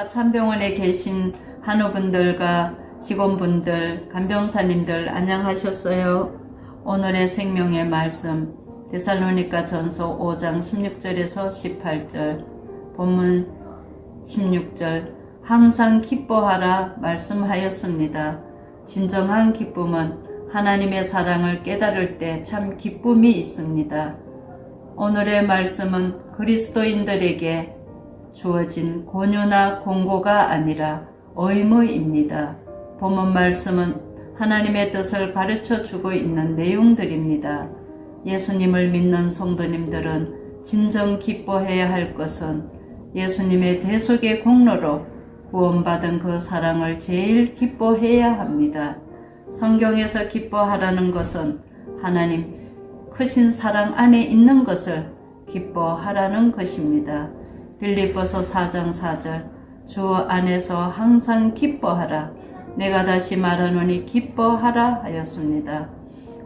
화참병원에 계신 한우분들과 직원분들, 간병사님들 안녕하셨어요? 오늘의 생명의 말씀 데살로니가 전서 5장 16절에서 18절, 본문 16절, 항상 기뻐하라 말씀하였습니다. 진정한 기쁨은 하나님의 사랑을 깨달을 때 참 기쁨이 있습니다. 오늘의 말씀은 그리스도인들에게 주어진 권유나 공고가 아니라 의무입니다. 본문 말씀은 하나님의 뜻을 가르쳐 주고 있는 내용들입니다. 예수님을 믿는 성도님들은 진정 기뻐해야 할 것은 예수님의 대속의 공로로 구원받은 그 사랑을 제일 기뻐해야 합니다. 성경에서 기뻐하라는 것은 하나님 크신 사랑 안에 있는 것을 기뻐하라는 것입니다. 빌립보서 4장 4절, 주 안에서 항상 기뻐하라. 내가 다시 말하노니 기뻐하라 하였습니다.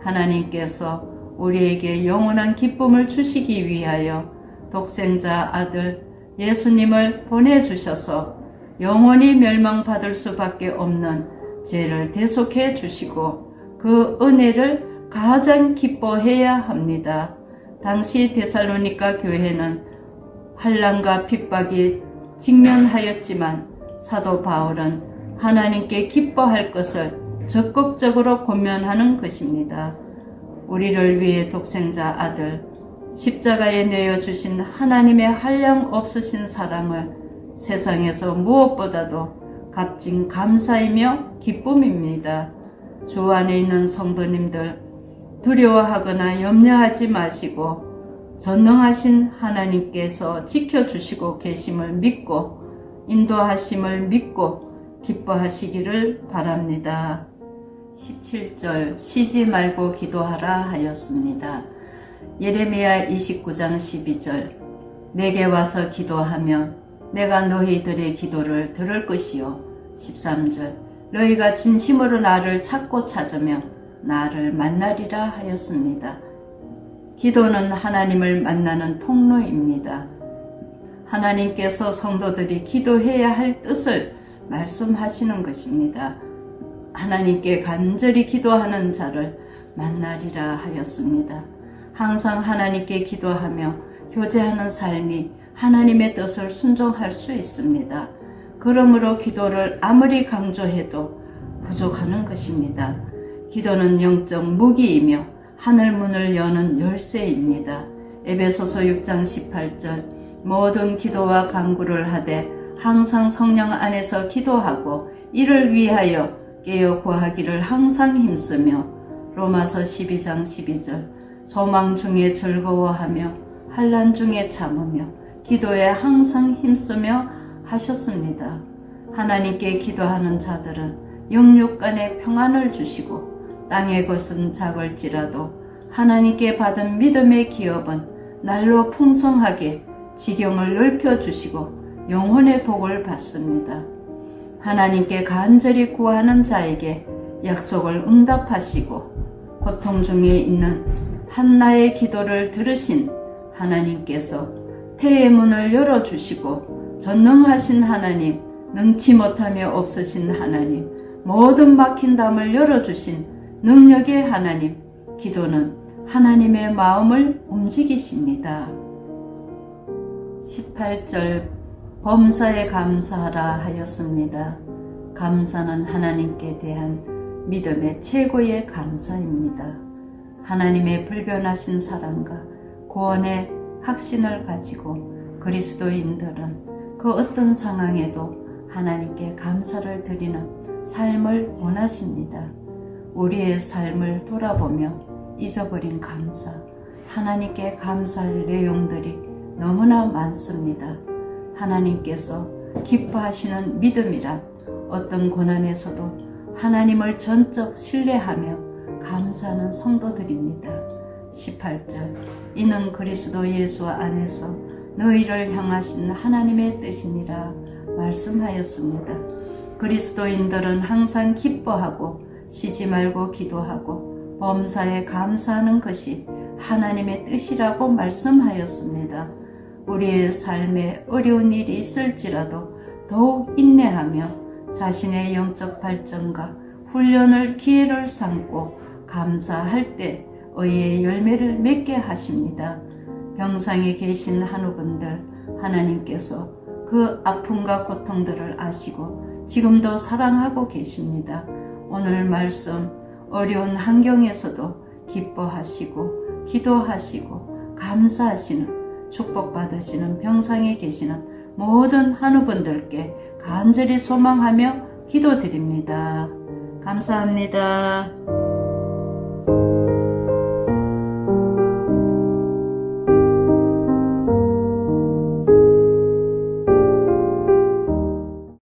하나님께서 우리에게 영원한 기쁨을 주시기 위하여 독생자 아들 예수님을 보내주셔서 영원히 멸망받을 수밖에 없는 죄를 대속해 주시고 그 은혜를 가장 기뻐해야 합니다. 당시 데살로니가 교회는 환난과 핍박이 직면하였지만 사도 바울은 하나님께 기뻐할 것을 적극적으로 권면하는 것입니다. 우리를 위해 독생자 아들 십자가에 내어주신 하나님의 한량 없으신 사랑을 세상에서 무엇보다도 값진 감사이며 기쁨입니다. 주 안에 있는 성도님들 두려워하거나 염려하지 마시고 전능하신 하나님께서 지켜주시고 계심을 믿고 인도하심을 믿고 기뻐하시기를 바랍니다. 17절, 쉬지 말고 기도하라 하였습니다. 예레미야 29장 12절, 내게 와서 기도하면 내가 너희들의 기도를 들을 것이요. 13절, 너희가 진심으로 나를 찾고 찾으면 나를 만나리라 하였습니다. 기도는 하나님을 만나는 통로입니다. 하나님께서 성도들이 기도해야 할 뜻을 말씀하시는 것입니다. 하나님께 간절히 기도하는 자를 만나리라 하였습니다. 항상 하나님께 기도하며 교제하는 삶이 하나님의 뜻을 순종할 수 있습니다. 그러므로 기도를 아무리 강조해도 부족하는 것입니다. 기도는 영적 무기이며 하늘 문을 여는 열쇠입니다. 에베소서 6장 18절, 모든 기도와 간구를 하되 항상 성령 안에서 기도하고 이를 위하여 깨어 구하기를 항상 힘쓰며, 로마서 12장 12절, 소망 중에 즐거워하며 환난 중에 참으며 기도에 항상 힘쓰며 하셨습니다. 하나님께 기도하는 자들은 영육 간에 평안을 주시고 땅의 것은 작을지라도 하나님께 받은 믿음의 기업은 날로 풍성하게 지경을 넓혀주시고 영혼의 복을 받습니다. 하나님께 간절히 구하는 자에게 약속을 응답하시고 고통 중에 있는 한나의 기도를 들으신 하나님께서 태의 문을 열어주시고 전능하신 하나님, 능치 못하며 없으신 하나님, 모든 막힌 담을 열어주신 능력의 하나님, 기도는 하나님의 마음을 움직이십니다. 18절, 범사에 감사하라 하였습니다. 감사는 하나님께 대한 믿음의 최고의 감사입니다. 하나님의 불변하신 사랑과 구원의 확신을 가지고 그리스도인들은 그 어떤 상황에도 하나님께 감사를 드리는 삶을 원하십니다. 우리의 삶을 돌아보며 잊어버린 감사, 하나님께 감사할 내용들이 너무나 많습니다. 하나님께서 기뻐하시는 믿음이란 어떤 고난에서도 하나님을 전적 신뢰하며 감사하는 성도들입니다. 18절, 이는 그리스도 예수 안에서 너희를 향하신 하나님의 뜻이니라 말씀하였습니다. 그리스도인들은 항상 기뻐하고 쉬지 말고 기도하고 범사에 감사하는 것이 하나님의 뜻이라고 말씀하였습니다. 우리의 삶에 어려운 일이 있을지라도 더욱 인내하며 자신의 영적 발전과 훈련을 기회를 삼고 감사할 때 의의 열매를 맺게 하십니다. 병상에 계신 한우분들, 하나님께서 그 아픔과 고통들을 아시고 지금도 사랑하고 계십니다. 오늘 말씀 어려운 환경에서도 기뻐하시고 기도하시고 감사하시는 축복받으시는 병상에 계시는 모든 한우분들께 간절히 소망하며 기도드립니다. 감사합니다.